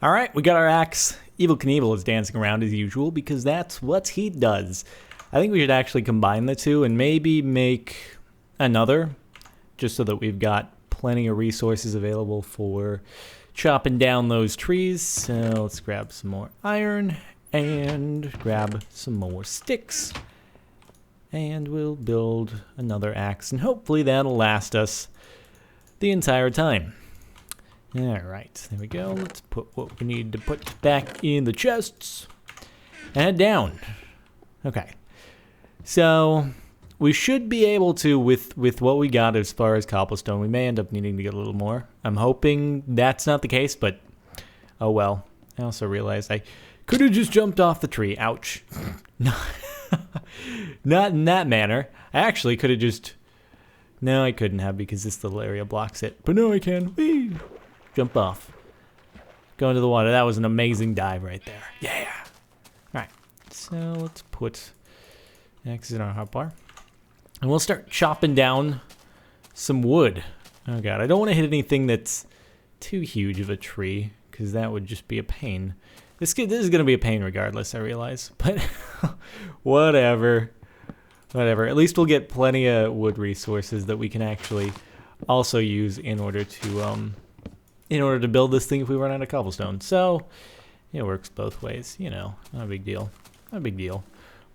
All right, we got our axe. Evil Knievel is dancing around as usual because that's what he does. I think we should actually combine the two and maybe make another, just so that we've got plenty of resources available for chopping down those trees. So let's grab some more iron and grab some more sticks. And we'll build another axe, and hopefully that'll last us the entire time. Alright, there we go. Let's put what we need to put back in the chests. And head down. Okay. So, we should be able to, with what we got as far as cobblestone, we may end up needing to get a little more. I'm hoping that's not the case, but oh well. I also realized I could have just jumped off the tree. Ouch. No, not in that manner. I actually could have just... No, I couldn't have because this little area blocks it. But no, I can. Whee! Jump off. Go into the water. That was an amazing dive right there. Yeah. Alright. So let's put X in our hotbar. And we'll start chopping down some wood. Oh god, I don't want to hit anything that's too huge of a tree, because that would just be a pain. This is going to be a pain regardless, I realize. But whatever. Whatever. At least we'll get plenty of wood resources that we can actually also use in order to build this thing if we run out of cobblestone. So, it works both ways, you know, not a big deal. Not a big deal.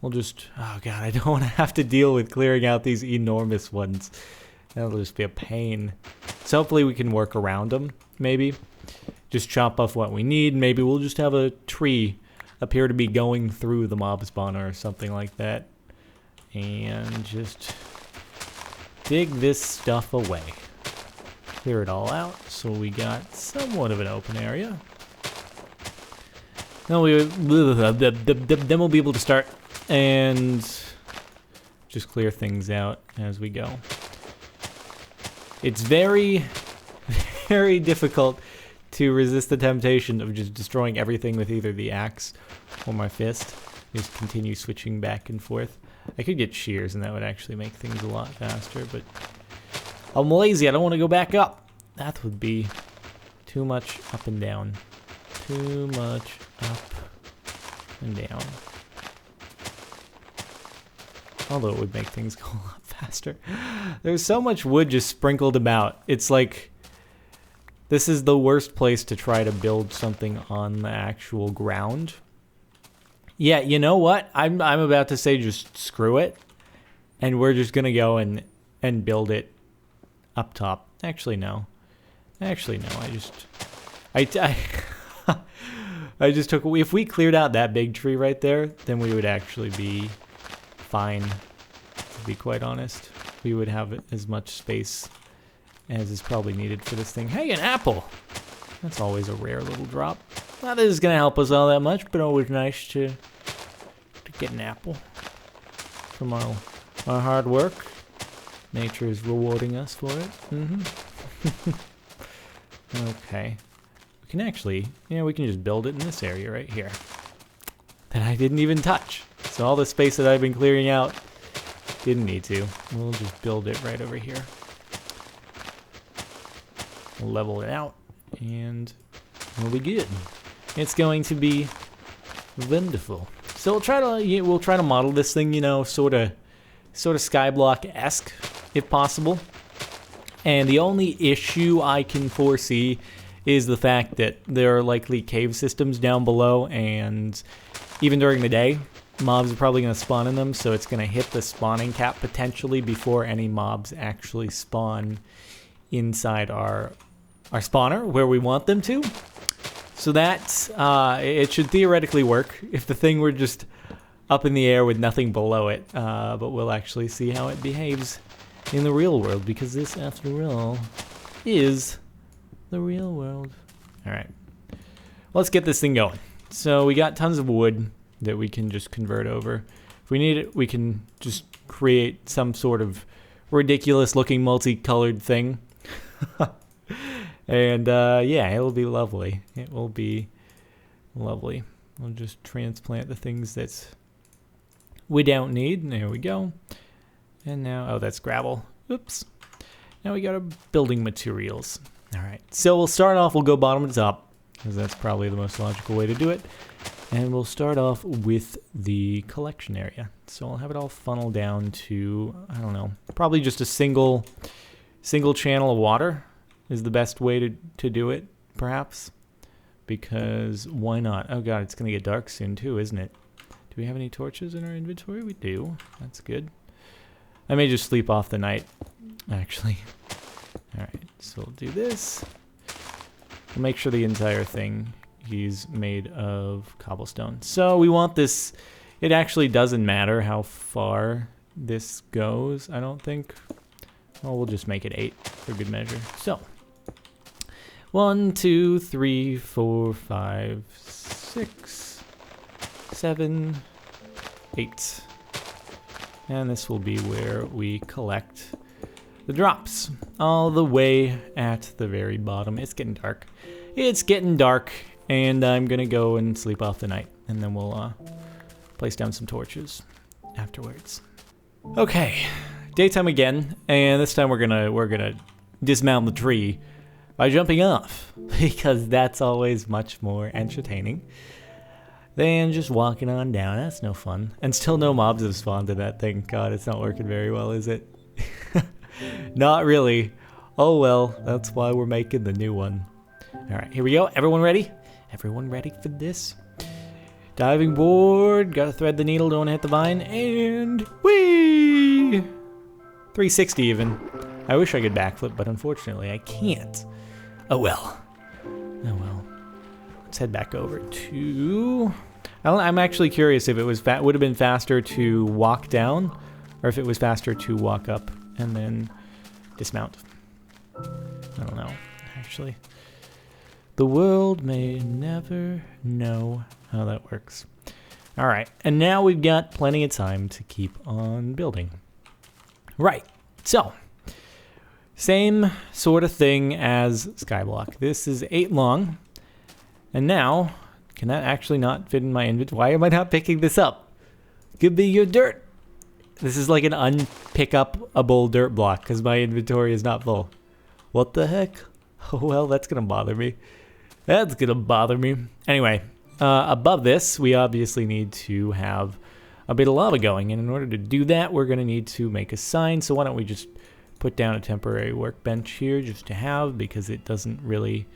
We'll just, oh god, I don't want to have to deal with clearing out these enormous ones. That'll just be a pain. So hopefully we can work around them, maybe. Just chop off what we need. Maybe we'll just have a tree appear to be going through the mob spawner or something like that. And just dig this stuff away. Clear it all out so we got somewhat of an open area. Then we'll be able to start and just clear things out as we go. It's very, very difficult to resist the temptation of just destroying everything with either the axe or my fist. Just continue switching back and forth. I could get shears and that would actually make things a lot faster, but I'm lazy. I don't want to go back up. That would be too much up and down. Too much up and down. Although it would make things go a lot faster. There's so much wood just sprinkled about. It's like this is the worst place to try to build something on the actual ground. Yeah, you know what? I'm about to say just screw it. And we're just going to go and build it up top. Actually, no. Actually, no. I just took... If we cleared out that big tree right there, then we would actually be fine, to be quite honest. We would have as much space as is probably needed for this thing. Hey, an apple! That's always a rare little drop. Not that it's going to help us all that much, but always nice to get an apple from our hard work. Nature is rewarding us for it. Okay. We can actually, we can just build it in this area right here that I didn't even touch. So all the space that I've been clearing out, didn't need to. We'll just build it right over here. We'll level it out, and we'll be good. It's going to be wonderful. So we'll try to model this thing, sort of skyblock-esque, if possible. And the only issue I can foresee is the fact that there are likely cave systems down below, and even during the day, mobs are probably going to spawn in them, so it's going to hit the spawning cap potentially before any mobs actually spawn inside our spawner where we want them to. So that, it should theoretically work if the thing were just up in the air with nothing below it, but we'll actually see how it behaves in the real world, because this, after all, is the real world. Alright, let's get this thing going. So we got tons of wood that we can just convert over. If we need it, we can just create some sort of ridiculous looking multicolored thing. And yeah, it'll be lovely. It will be lovely. We'll just transplant the things that we don't need. There we go. And now, oh, that's gravel. Oops. Now we got our building materials. All right. So we'll start off, we'll go bottom to top. because that's probably the most logical way to do it. And we'll start off with the collection area. So I'll have it all funnel down to, I don't know, probably just a single channel of water is the best way to do it, perhaps. Because why not? Oh god, it's going to get dark soon too, isn't it? Do we have any torches in our inventory? We do. That's good. I may just sleep off the night, actually. Alright, so we'll do this. We'll make sure the entire thing is made of cobblestone. So we want this. It actually doesn't matter how far this goes, I don't think. Well, we'll just make it 8 for good measure. So 1, 2, 3, 4, 5, 6, 7, 8. And this will be where we collect the drops. All the way at the very bottom. It's getting dark. It's getting dark, and I'm gonna go and sleep off the night, and then we'll place down some torches afterwards. Okay, daytime again, and this time we're gonna dismount the tree by jumping off, because that's always much more entertaining than just walking on down. That's no fun. And still no mobs have spawned in that thing. God, it's not working very well, is it? Not really. Oh well, that's why we're making the new one. Alright, here we go. Everyone ready? Everyone ready for this? Diving board. Gotta thread the needle, don't hit the vine. And whee! 360 even. I wish I could backflip, but unfortunately I can't. Oh well. Oh well. Let's head back over to... I'm actually curious if it was would have been faster to walk down, or if it was faster to walk up and then dismount. I don't know, actually. The world may never know how that works. All right, and now we've got plenty of time to keep on building. Right, so same sort of thing as Skyblock. This is 8 long, and now, can that actually not fit in my inventory? Why am I not picking this up? Could be your dirt. This is like an unpick-up-able dirt block because my inventory is not full. What the heck? Oh, well, that's going to bother me. That's going to bother me. Anyway, above this, we obviously need to have a bit of lava going. And in order to do that, we're going to need to make a sign. So why don't we just put down a temporary workbench here just to have, because it doesn't really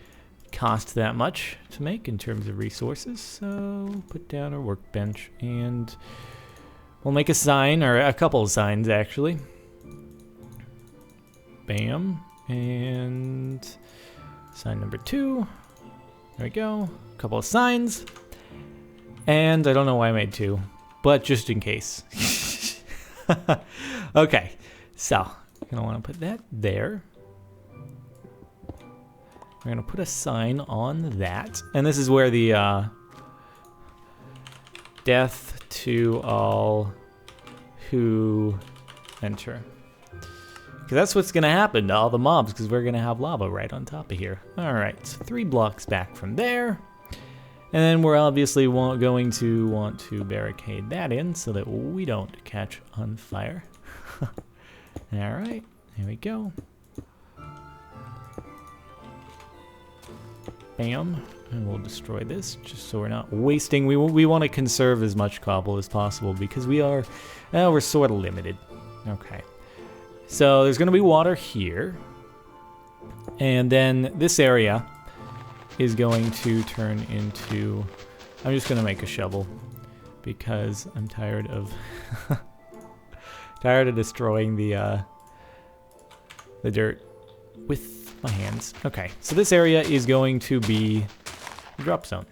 cost that much to make in terms of resources. So put down a workbench and we'll make a sign, or a couple of signs actually. Bam. And sign number 2. There we go. A couple of signs. And I don't know why I made 2, but just in case. Okay, so I'm gonna want to put that there. We're gonna put a sign on that, and this is where the death to all who enter. Because that's what's going to happen to all the mobs, because we're going to have lava right on top of here. Alright, so 3 blocks back from there. And then we're obviously going to want to barricade that in so that we don't catch on fire. Alright, here we go. Bam. And we'll destroy this just so we're not wasting. We want to conserve as much cobble as possible because we're sort of limited. Okay. So there's going to be water here. And then this area is going to turn into... I'm just going to make a shovel because I'm tired of destroying the dirt with my hands. Okay, so this area is going to be a drop zone.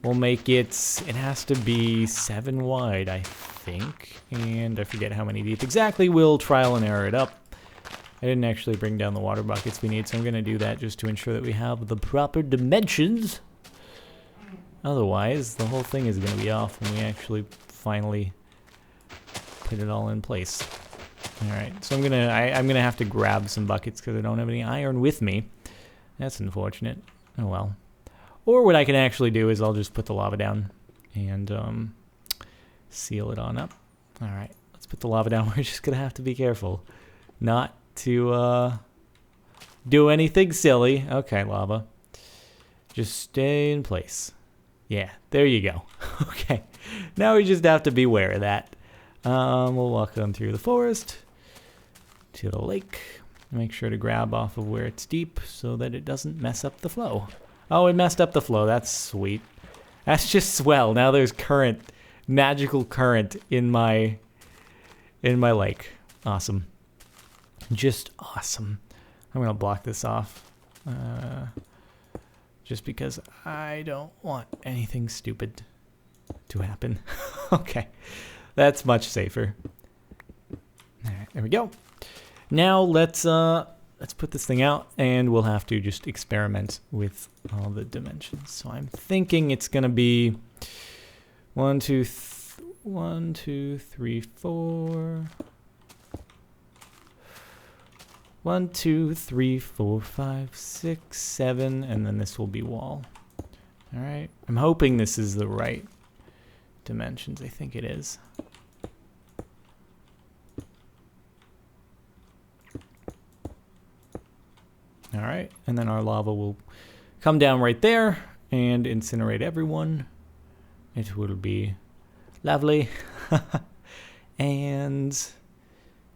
We'll make it has to be 7 wide, I think, and I forget how many deep exactly. We'll trial and error it up. I didn't actually bring down the water buckets we need, so I'm going to do that just to ensure that we have the proper dimensions. Otherwise, the whole thing is going to be off when we actually finally put it all in place. Alright, so I'm gonna have to grab some buckets because I don't have any iron with me. That's unfortunate. Oh well. Or what I can actually do is I'll just put the lava down and seal it on up. Alright, let's put the lava down. We're just gonna have to be careful not to do anything silly. Okay, lava. Just stay in place. Yeah, there you go. Okay, now we just have to be aware of that. We'll walk on through the forest to the lake. Make sure to grab off of where it's deep so that it doesn't mess up the flow. Oh, it messed up the flow. That's sweet. That's just swell. Now there's current, magical current in my lake. Awesome. Just awesome. I'm gonna block this off. Just because I don't want anything stupid to happen. Okay, that's much safer. All right, there we go. Now let's put this thing out, and we'll have to just experiment with all the dimensions. So I'm thinking it's gonna be 1, 2, 3, 4. 1, 2, 3, 4, 5, 6, 7, and then this will be wall. All right. I'm hoping this is the right dimensions. I think it is. All right. And then our lava will come down right there and incinerate everyone. It will be lovely. And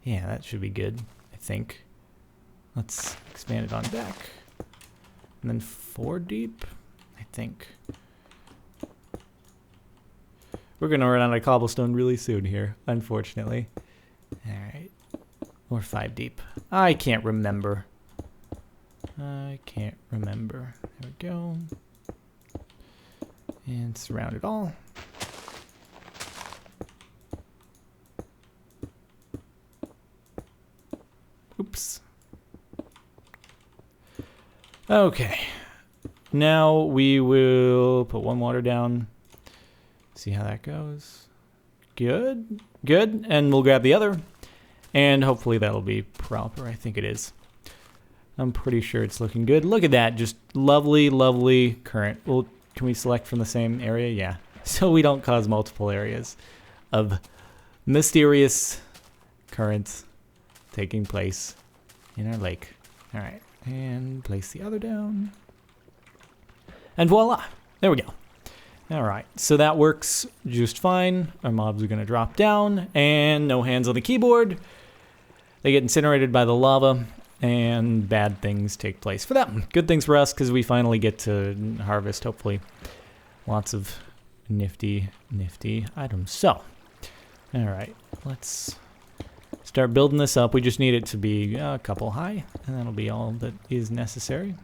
yeah, that should be good, I think. Let's expand it on deck. And then 4 deep, I think. We're going to run out of cobblestone really soon here, unfortunately. All right. Or 5 deep. I can't remember. There we go. And surround it all. Oops. Okay, now we will put 1 water down, see how that goes. Good, good, and we'll grab the other, and hopefully that'll be proper. I think it is. I'm pretty sure it's looking good. Look at that, just lovely, lovely current. Well, can we select from the same area? Yeah, so we don't cause multiple areas of mysterious currents taking place in our lake. All right. And place the other down. And voila! There we go. All right, so that works just fine. Our mobs are going to drop down, and no hands on the keyboard. They get incinerated by the lava, and bad things take place for them. Good things for us, because we finally get to harvest, hopefully, lots of nifty, nifty items. So, all right, let's start building this up. We just need it to be a couple high, and that'll be all that is necessary.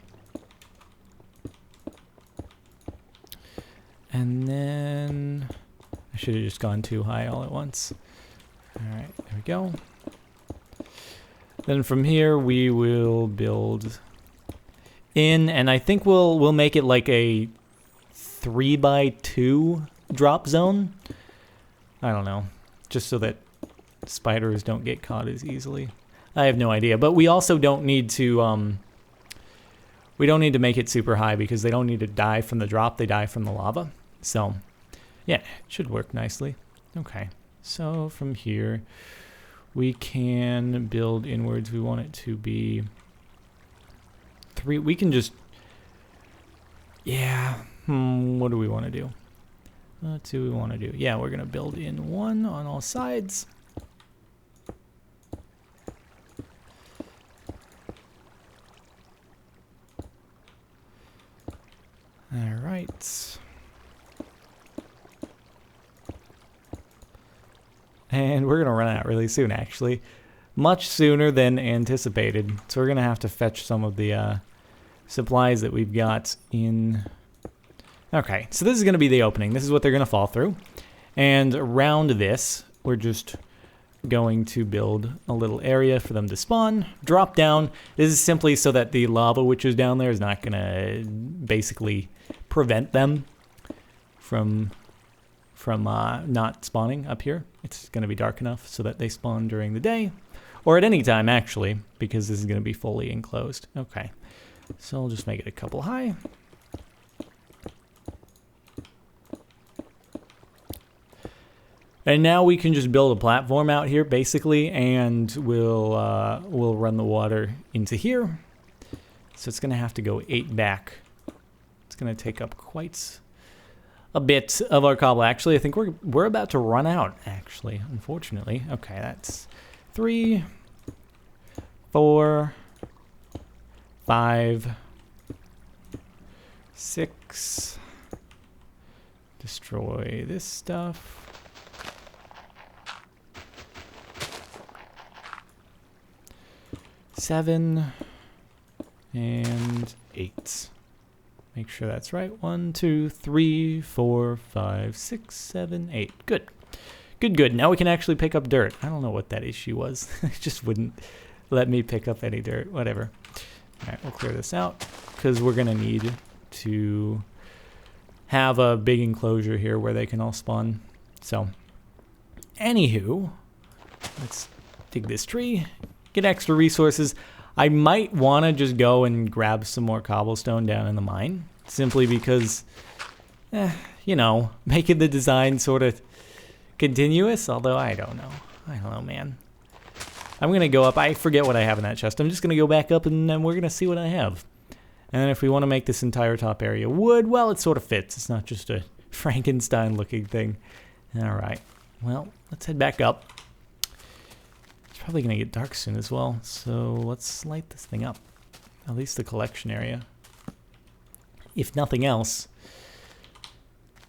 And then I should have just gone too high all at once. All right, there we go. Then from here we will build in, and I think we'll make it like a 3x2 drop zone. I don't know, just so that spiders don't get caught as easily. I have no idea, but we also don't need to make it super high because they don't need to die from the drop, they die from the lava. So yeah, it should work nicely. Okay, so from here we can build inwards. We want it to be 3. We can just, yeah, what do we want to do? What do we want to do? Yeah, we're gonna build in 1 on all sides. All right. And we're going to run out really soon, actually. Much sooner than anticipated. So we're going to have to fetch some of the supplies that we've got in. Okay, so this is going to be the opening. This is what they're going to fall through. And around this, we're just going to build a little area for them to spawn, drop down. This is simply so that the lava which is down there is not going to basically prevent them from not spawning up here. It's going to be dark enough so that they spawn during the day, or at any time actually, because this is going to be fully enclosed. Okay, so I'll just make it a couple high. And now we can just build a platform out here basically, and we'll run the water into here. So it's going to have to go 8 back. It's going to take up quite a bit of our cobble. Actually, I think we're about to run out, actually, unfortunately. Okay, that's 3, 4, 5, 6. Destroy this stuff. 7 and 8. Make sure that's right. 1, 2, 3, 4, 5, 6, 7, 8. Good. Good. Now we can actually pick up dirt. I don't know what that issue was. It just wouldn't let me pick up any dirt. Whatever. All right, we'll clear this out because we're going to need to have a big enclosure here where they can all spawn. So, anywho, let's dig this tree, get extra resources. I might want to just go and grab some more cobblestone down in the mine, simply because, you know, making the design sort of continuous, although I don't know, man. I'm going to go up. I forget what I have in that chest. I'm just going to go back up, and then we're going to see what I have. And then if we want to make this entire top area wood, well, it sort of fits. It's not just a Frankenstein-looking thing. All right. Well, let's head back up. It's probably going to get dark soon as well, so let's light this thing up. At least the collection area. If nothing else.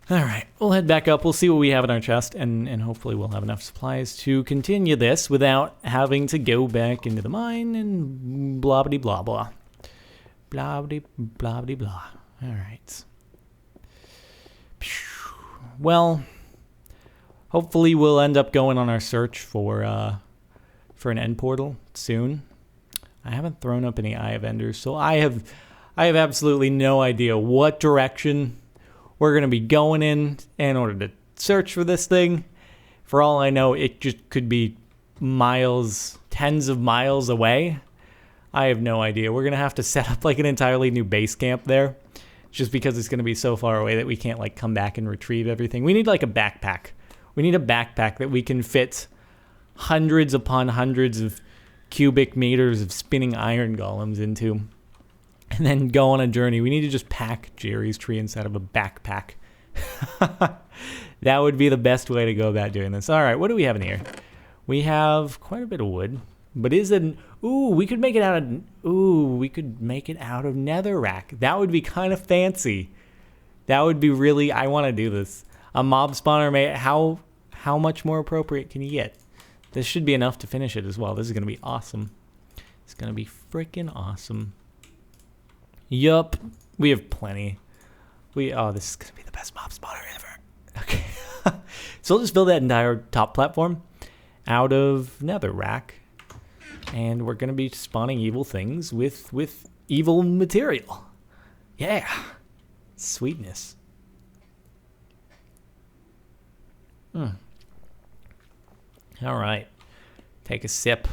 All right. We'll head back up. We'll see what we have in our chest, and hopefully we'll have enough supplies to continue this without having to go back into the mine and blah-blah-blah-blah. Blah-blah-blah-blah. All right. Well, hopefully we'll end up going on our search for an end portal soon. I haven't thrown up any Eye of Enders, so I have absolutely no idea what direction we're going to be going in order to search for this thing. For all I know, it just could be miles, tens of miles away. I have no idea. We're going to have to set up like an entirely new base camp there, just because it's going to be so far away that we can't like come back and retrieve everything. We need like a backpack. We need a backpack that we can fit hundreds upon hundreds of cubic meters of spinning iron golems into, and then go on a journey. We need to just pack Jerry's tree inside of a backpack. That would be the best way to go about doing this. All right, what do we have in here? We have quite a bit of wood, but is it? Ooh, we could make it out of. Ooh, we could make it out of netherrack. That would be kind of fancy. That would be really. I want to do this. A mob spawner may. How much more appropriate can you get? This should be enough to finish it as well. This is gonna be awesome. It's gonna be freaking awesome. Yup, we have plenty. Oh, this is gonna be the best mob spawner ever. Okay, so we'll just build that entire top platform out of netherrack, and we're gonna be spawning evil things with evil material. Yeah, sweetness. All right, take a sip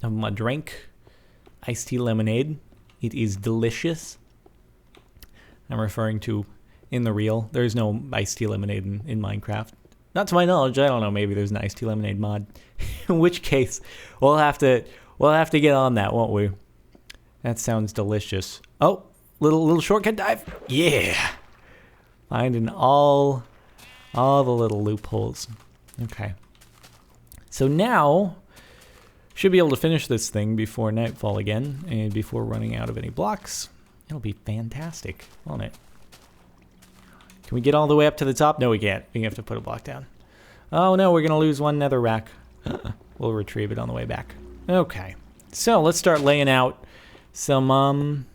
of my drink, iced tea lemonade. It is delicious. I'm referring to in the real. There's no iced tea lemonade in Minecraft. Not to my knowledge. I don't know. Maybe there's an iced tea lemonade mod. In which case, we'll have to get on that, won't we? That sounds delicious. Oh, little shortcut dive. Yeah. Finding all the little loopholes. Okay. So now, should be able to finish this thing before nightfall again, and before running out of any blocks. It'll be fantastic, won't it? Can we get all the way up to the top? No, we can't. We have to put a block down. Oh no, we're gonna lose one netherrack. We'll retrieve it on the way back. Okay, so let's start laying out some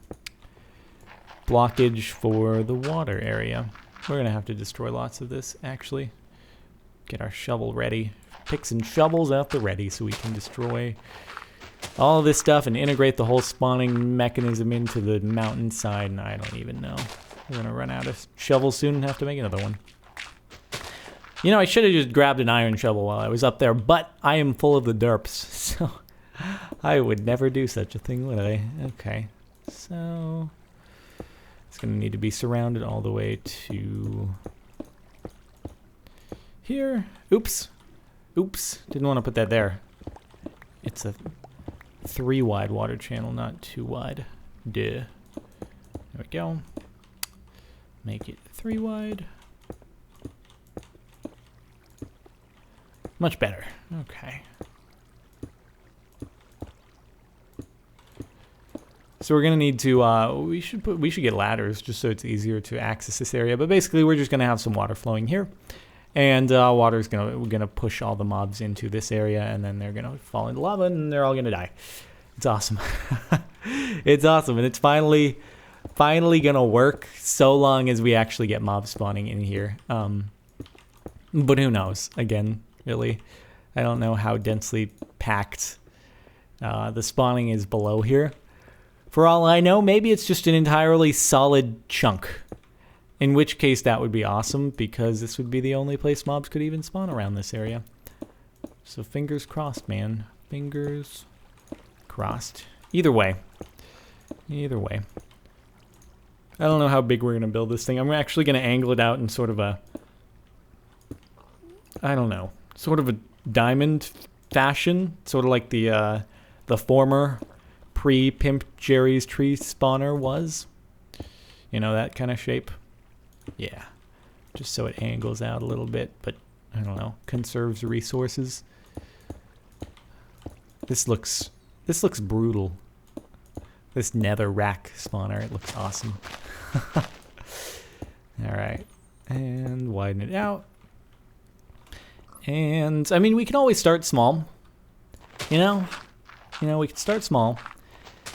blockage for the water area. We're gonna have to destroy lots of this, actually. Get our shovel ready. Picks and shovels out the ready so we can destroy all of this stuff and integrate the whole spawning mechanism into the mountainside, and I don't even know. We're gonna run out of shovels soon and have to make another one. You know, I should have just grabbed an iron shovel while I was up there, but I am full of the derps, so I would never do such a thing, would I? Okay, so it's gonna need to be surrounded all the way to here. Oops, didn't want to put that there. It's a 3 wide water channel, not 2 wide. There we go. Make it 3 wide. Much better. Okay. So we're gonna need to. We should get ladders just so it's easier to access this area. But basically, we're just gonna have some water flowing here, and we're gonna push all the mobs into this area, and then they're gonna fall into lava, and they're all gonna die. It's awesome. It's awesome, and it's finally gonna work so long as we actually get mobs spawning in here. But who knows? Again, really, I don't know how densely packed the spawning is below here. For all I know, maybe it's just an entirely solid chunk. In which case, that would be awesome, because this would be the only place mobs could even spawn around this area. So fingers crossed, man. Fingers crossed. Either way. Either way. I don't know how big we're going to build this thing. I'm actually going to angle it out in sort of a... I don't know. Sort of a diamond fashion. Sort of like the former... pre-Pimp Jerry's tree spawner was. You know, that kind of shape. Yeah. Just so it angles out a little bit, but I don't know, conserves resources. This looks brutal. This nether rack spawner, it looks awesome. Alright. And widen it out. And I mean, we can always start small. You know, we can start small.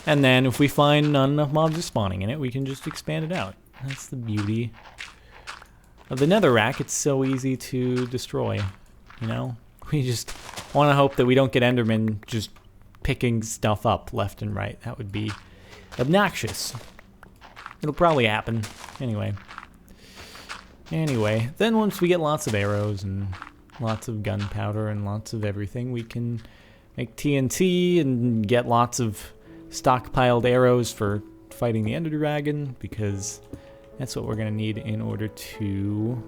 And then if we find not enough mobs are spawning in it, we can just expand it out. That's the beauty of the nether rack. It's so easy to destroy, you know? We just want to hope that we don't get endermen just picking stuff up left and right. That would be obnoxious. It'll probably happen. Anyway, then once we get lots of arrows and lots of gunpowder and lots of everything, we can make TNT and get lots of stockpiled arrows for fighting the Ender Dragon, because that's what we're going to need in order to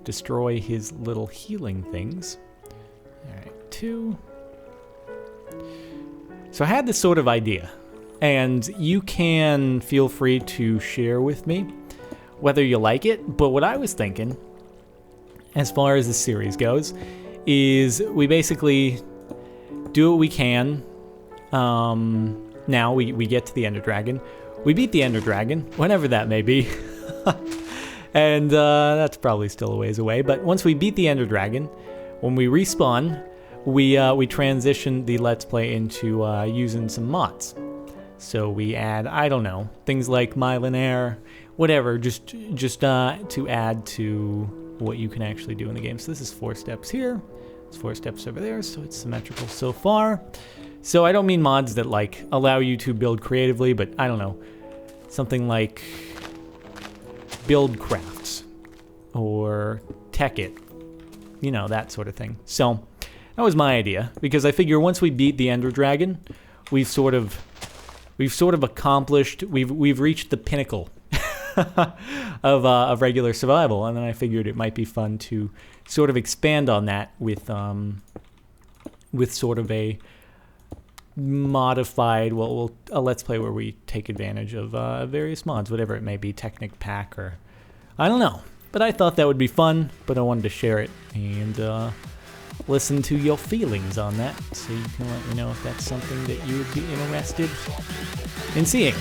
destroy his little healing things. Alright, 2. So I had this sort of idea, and you can feel free to share with me whether you like it, but what I was thinking, as far as the series goes, is we basically do what we can. Now we get to the Ender Dragon. We beat the Ender Dragon, whenever that may be. And that's probably still a ways away. But once we beat the Ender Dragon, when we respawn, we transition the Let's Play into using some mods. So we add, I don't know, things like Milanair, whatever, just to add to what you can actually do in the game. So this is 4 steps here. It's 4 steps over there, so it's symmetrical so far. So I don't mean mods that like allow you to build creatively, but I don't know, something like build crafts or tech it, you know, that sort of thing. So that was my idea, because I figure once we beat the Ender Dragon, we've sort of accomplished, we've reached the pinnacle of regular survival, and then I figured it might be fun to sort of expand on that with sort of a modified, a Let's Play where we take advantage of various mods, whatever it may be, Technic Pack or I don't know. But I thought that would be fun, but I wanted to share it and listen to your feelings on that, so you can let me know if that's something that you would be interested in seeing.